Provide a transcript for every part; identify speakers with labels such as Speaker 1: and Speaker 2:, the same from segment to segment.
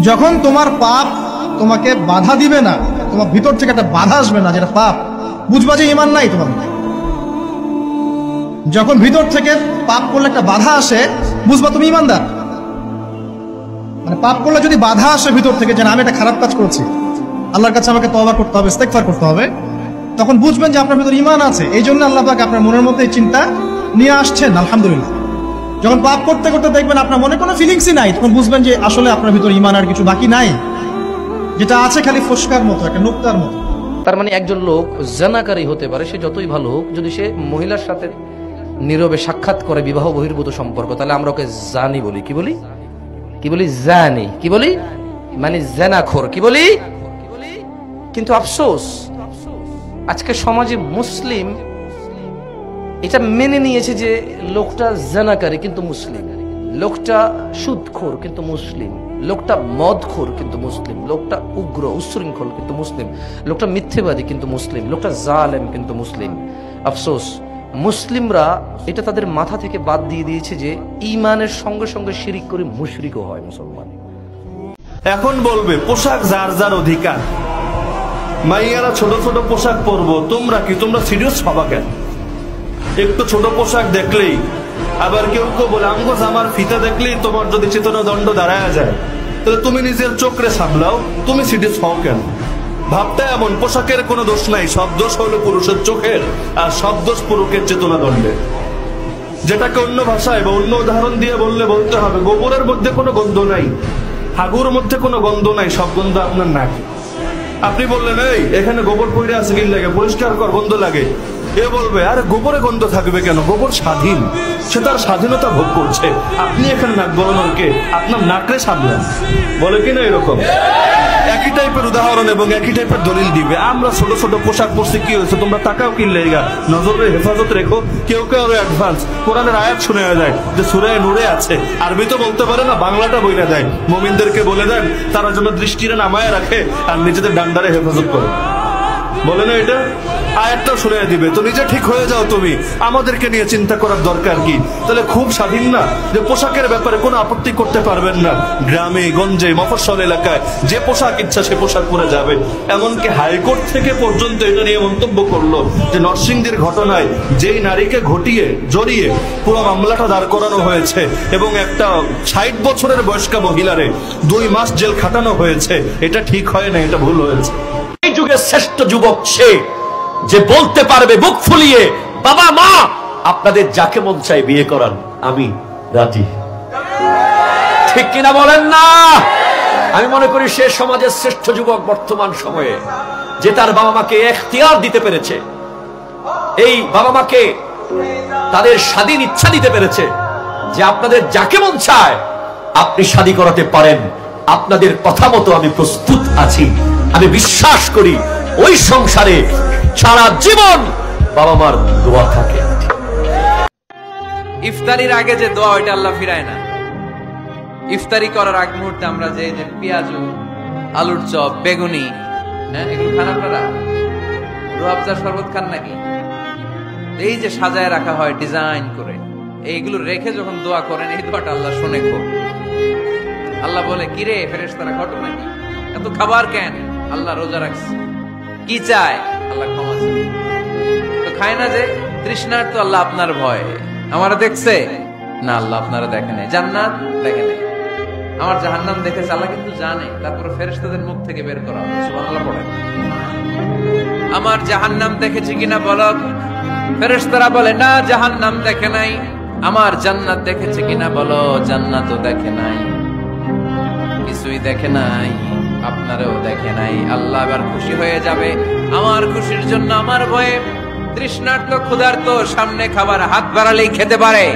Speaker 1: যখন তোমার পাপ তোমাকে বাধা দিবে না, তোমার ভিতর থেকে একটা বাধা আসবে না যেটা পাপ, বুঝবা যে ঈমান নাই তোমার। যখন ভিতর থেকে পাপ করলে একটা বাধা আসে, বুঝবা তুমি ঈমানদার। মানে পাপ করলে যদি বাধা আসে ভিতর থেকে যে আমি একটা খারাপ কাজ করেছি, আল্লাহর কাছে আমাকে তওবা করতে হবে, ইস্তেগফার করতে হবে, তখন বুঝবেন যে আপনার ভিতর ঈমান আছে। এই জন্য আল্লাহ পাক আপনার মনের মধ্যে এই চিন্তা নিয়ে আসছেন। আলহামদুলিল্লাহ। যখন পাপ করতে করতে দেখবেন আপনার মনে কোনো ফিলিংসই নাই, তখন বুঝবেন যে আসলে আপনার ভিতর ঈমান আর কিছু বাকি নাই, যেটা আছে খালি ফসকার মতো, একটা নুক্তার মতো।
Speaker 2: তার মানে একজন লোক জানাকারী হতে পারে, সে যতই ভালো হোক, যদি সে মহিলার সাথে নীরবে সাক্ষাৎ করে বিবাহ বহির্ভূত সম্পর্ক, তাহলে আমরা ওকে জানি বলি। কি বলি? কি বলি? জানি। কি বলি? মানে জানাখোর। কি বলি? কিন্তু আফসোস, আজকে সমাজে মুসলিম এটা মেনে নিয়েছে যে লোকটা জানাকারী কিন্তু মুসলিম, লোকটা সুদখোর কিন্তু মুসলিম, লোকটা মদখোর কিন্তু মুসলিম, লোকটা উগ্র উচ্ছৃঙ্খল কিন্তু মুসলিম, লোকটা মিথ্যেবাদী কিন্তু মুসলিম, লোকটা জালেম কিন্তু মুসলিম। আফসোস, মুসলিমরা এটা তাদের মাথা থেকে বাদ দিয়ে দিয়েছে যে ঈমানের সঙ্গে সঙ্গে শিরিক করে মুশরিকও হয় মুসলমান।
Speaker 3: এখন বলবে পোশাক যার যার অধিকার, মাইয়ারা ছোট ছোট পোশাক পরবো, তোমরা কি তোমরা সিরিয়াস হবা কেন? একটু ছোট পোশাক দেখলেই, আবার কেউ কেউ বলে আমগো জামার ফিতা দেখলেই তোমার যদি চেতনা দণ্ড দাঁড়ায় যায়, তাহলে তুমি নিজের চোখরে সামলাও, তুমি সিরিয়াস হও কেন? ভাবতে এমন, পোশাকের কোনো দোষ নাই, সব দোষ হলো পুরুষের চোখের, আর সব দোষ পুরুষের চেতনা দণ্ডের। যেটাকে অন্য ভাষায় বা অন্য উদাহরণ দিয়ে বলতে হবে, গোবরের মধ্যে কোনো গন্ধ নাই, হাগুর মধ্যে কোনো গন্ধ নাই, সব গন্ধ আপনার নাকে। আপনি বললেন এই এখানে গোবর পড়ে আছে, কি লাগে, পরিষ্কার কর, গন্ধ লাগে। এ বলবে আরে গোবরে গন্ধ থাকবে কেন, গোবর স্বাধীন, সে তার স্বাধীনতা ভোগ করছে, আপনি এখানে নাক গলানোর কে? আপনার নাকরে সামলান, বলে কিনা এরকম? একই টাইপের উদাহরণ এবং একই টাইপের দলিল দিবে। আমরা ছোট ছোট পোশাক পরছি, কি হয়েছে, তোমরা টাকাও কিনলে, নজরের হেফাজত রেখো। কেউ কেউ আরো অ্যাডভান্স কোরআনের আয়াত শুনে যায় যে সূরা নূরে আছে, আরবি তো বলতে পারে না, বাংলাটা বইলা দেয়, মুমিনদেরকে বলে দেন তারা যেন দৃষ্টিরে নামায় রাখে আর নিজেদের ডান্ডারে হেফাজত করে, বলে না এটা? আয়াতটাও শুনে দিবে। তো নিজে ঠিক হয়ে যাও তুমি, আমাদেরকে নিয়ে চিন্তা করার দরকার কি? তাহলে খুব স্বাধীন না যে পোশাকের ব্যাপারে কোনো আপত্তি করতে পারবেন না? গ্রামে গঞ্জে মফস্বল এলাকায় যে পোশাক ইচ্ছা সে পোশাক পরে যাবে। এমনকি হাইকোর্ট থেকে পর্যন্ত এটা নিয়ে মন্তব্য করলো যে নরসিংদীর ঘটনায় যেই নারীকে জড়িয়ে পুরো মামলাটা দাঁড় করানো হয়েছে এবং একটা 60 বছরের বয়স্কা মহিলারে 2 মাস জেল খাটানো হয়েছে, এটা ঠিক হয় না, এটা ভুল হয়েছে।
Speaker 4: এই যুগের শ্রেষ্ঠ যুবক সে যে বলতে পারবে বুক ফুলিয়ে, বাবা মা আপনাদের যাকে মন চাই বিয়ে করান, আমি রাজি। ঠিক কিনা বলেন না? আমি মনে করি সে সমাজের শ্রেষ্ঠ যুবক বর্তমান সময়ে, যে তার বাবা মাকে এখতিয়ার দিতে পেরেছে, এই বাবা মাকে তাদের স্বাধীন ইচ্ছা দিতে পেরেছে যে আপনাদের যাকে মন চায় আপনি শাদী করাতে পারেন, আপনাদের কথা মতো আমি প্রস্তুত আছি। আমি বিশ্বাস করি ওই সংসারে সারা জীবন বাবা মার দোয়া থাকে।
Speaker 5: ইফতারির আগে যে দোয়া, ওইটা আল্লাহ ফিরায় না। ইফতারি করার আগ মুহূর্তে আমরা যে পেঁয়াজু, আলুর চপ, বেগুনি, এগুলো খান আপনারা? রুয়াবজার শরবত খান নাকি? এই যে সাজায় রাখা হয় ডিজাইন করে, এইগুলো রেখে যখন দোয়া করেন, এই দোয়াটা আল্লাহ শুনে খুব। আল্লাহ বলে কিরে ফেরেশতারা, ঘটনা কি? এত খাবার কেন? আল্লাহ রোজা রাখছে। কি চায়? আল্লাহ ক্ষমা চায়। তো খায় না যে তৃষ্ণার, তো আল্লাহ আপনার ভয়। আমারা দেখছে না, আল্লাহ আপনারা দেখে নাই। জান্নাত দেখে নাই, আমার জাহান্নাম দেখেছে আল্লাহ কিন্তু জানে। তারপরে ফেরেশতাদের মুখ থেকে বের করা হবে। সুবহানাল্লাহ পড়েন। আমার জাহান্নাম দেখেছি কিনা বলো? ফেরেশতারা বলে না, জাহান্নাম দেখে নাই। আমার জান্নাত দেখেছে কিনা বলো? জান্নাতও দেখে নাই, কিছুই দেখে নাই, আপনারও দেখে নাই। আল্লাহ এবার খুশি হয়ে যাবে। আমার খুশির জন্য আমার ভয়ে তৃষ্ণার্ত ক্ষুধার্ত সামনে খাবার হাত বাড়ালেই খেতে পারে,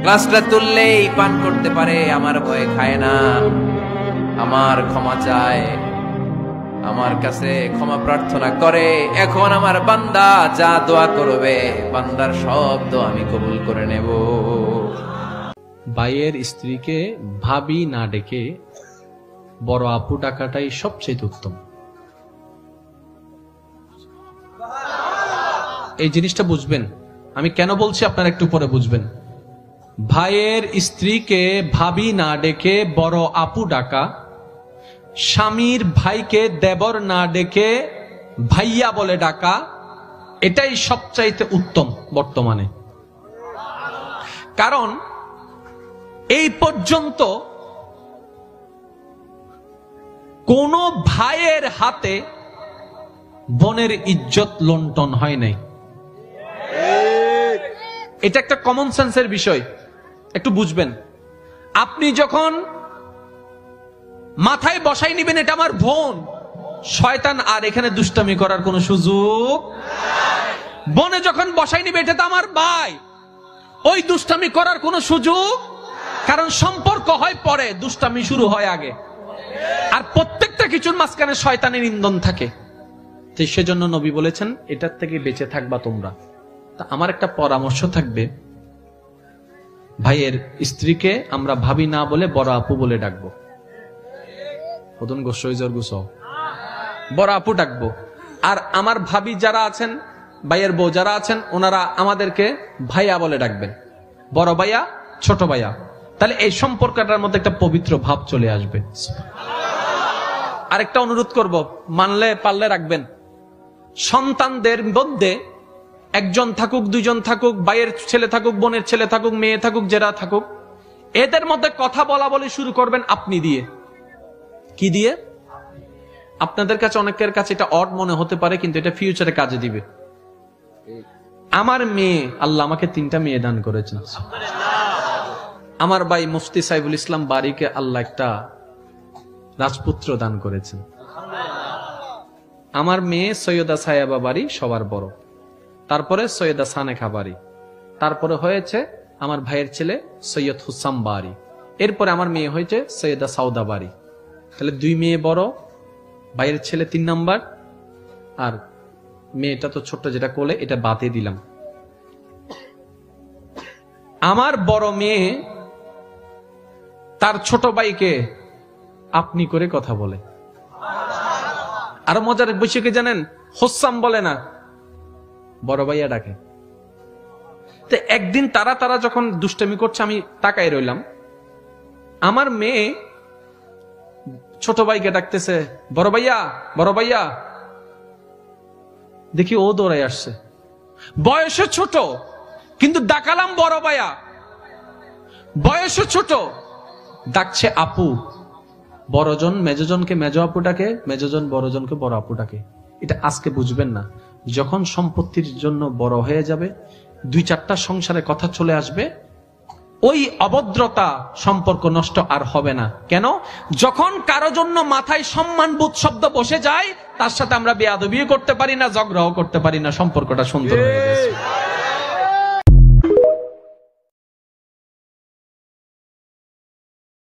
Speaker 5: গ্লাসটা তুললেই পান করতে পারে, আমার ভয়ে খায় না। আমার ক্ষমা চায়, আমার কাছে ক্ষমা প্রার্থনা করে। এখন আমার বান্দা যা দোয়া করবে, বান্দার সব দোয়া আমি কবুল করে নেব।
Speaker 6: ভাইয়ের স্ত্রীকে ভাবি না ডেকে বড় আপু ডাকাটাই সবচেয়ে উত্তম। এই জিনিসটা বুঝবেন, আমি কেন বলছি আপনারা একটু পরে বুঝবেন। ভাইয়ের স্ত্রীকে ভাবি না ডেকে বড় আপু ডাকা স্বামীর ভাইকে দেবর না ডেকে ভাইয়া বলে ডাকা, এটাই সবচাইতে উত্তম বর্তমানে। কারণ এই পর্যন্ত কোন ভাইয়ের হাতে বোনের ইজ্জত লুণ্ঠন হয় নাই। এটা একটা কমন সেন্সের বিষয়, একটু বুঝবেন। আপনি যখন মাথায় বসাই নিবেন এটা আমার বোন, শয়তান আর এখানে দুষ্টামি করার কোনো সুযোগ। বোনে যখন বসাই নিবে এটা তো আমার ভাই, ওই দুষ্টামি করার কোনো সুযোগ, কারণ সম্পর্ক হয় পরে, দুষ্টামি শুরু হয় আগে। আর প্রত্যেকটা কিছুর মাঝখানে শয়তানের ইন্ধন থাকে। তো সেজন্য নবী বলেছেন এটার থেকে বেঁচে থাকবা তোমরা। তা আমার একটা পরামর্শ থাকবে, ভাইয়ের স্ত্রীকে আমরা ভাবি না বলে বড় আপু বলে ডাকবো। বড় আপু ডাকবো। আর আমার ভাবি যারা আছেন, ভাইয়ের বউ যারা আছেন, ওনারা আমাদেরকে ভাইয়া বলে ডাকবেন, বড় ভাইয়া, ছোট ভাইয়া। তাহলে এই সম্পর্কটার মধ্যে একটা পবিত্র ভাব চলে আসবে। আরেকটা অনুরোধ করব, মানলে পারলে রাখবেন, সন্তানদের মধ্যে একজন থাকুক, দুইজন থাকুক, ভাইয়ের ছেলে থাকুক, বোনের ছেলে থাকুক, মেয়ে থাকুক, যারা থাকুক, এদের মধ্যে কথা বলা বলি শুরু করবেন আপনি দিয়ে। কি দিয়ে? আপনাদের কাছে, অনেকের কাছে এটা অড মনে হতে পারে, কিন্তু এটা ফিউচারে কাজে দিবে। আমার মেয়ে, আল্লাহ আমাকে 3টা মেয়ে দান করেছেন। আমার ভাই মুফতি সাইফুল ইসলাম বাড়িকে আল্লাহ একটা রাজপুত্র দান করেছেন। আমার মেয়ে সৈয়দা সায়াবা বাড়ি সবার বড়, তারপরে সৈয়দা সানেখা বাড়ি, তারপরে হয়েছে আমার ভাইয়ের ছেলে সৈয়দ হুসাম বাড়ি, এরপরে আমার মেয়ে হয়েছে সৈয়দা সাউদা বাড়ি। তাহলে 2 মেয়ে বড়, ভাইয়ের ছেলে 3 নাম্বার, আর মেয়েটা তো ছোট্ট যেটা কোলে, এটা বাদে দিলাম। আমার বড় মেয়ে তার ছোট ভাইকে আপনি করে কথা বলে। আর মজার বিষয় কি জানেন? হোসাম বলে না, বড় ভাইয়া ডাকে। তো একদিন তারা যখন দুষ্টামি করছে, আমি তাকাই রইলাম, আমার মেয়ে ছোট ভাইকে ডাকতেছে, বড় ভাইয়া, বড় ভাইয়া। দেখি ও দৌড়াই আসছে, বয়সে ছোট কিন্তু ডাকালাম বড় ভাইয়া, বয়সে ছোট ডাকছে আপু। বড়জন মেজজনকে মেজ আপুটাকে, মেজজন বড়জনকে বড় আপুটাকে। এটা আজকে বুঝবেন না, যখন সম্পত্তির জন্য বড় হয়ে যাবে, 2-4টা সংসারে কথা চলে আসবে, ওই অভদ্রতা সম্পর্ক নষ্ট আর হবে না। কেন? যখন কারো জন্য মাথায় সম্মানবোধ শব্দ বসে যায়, তার সাথে আমরা বেয়াদবিও করতে পারি না, ঝগড়াও করতে পারি না, সম্পর্কটা সুন্দর হয়ে গেছে।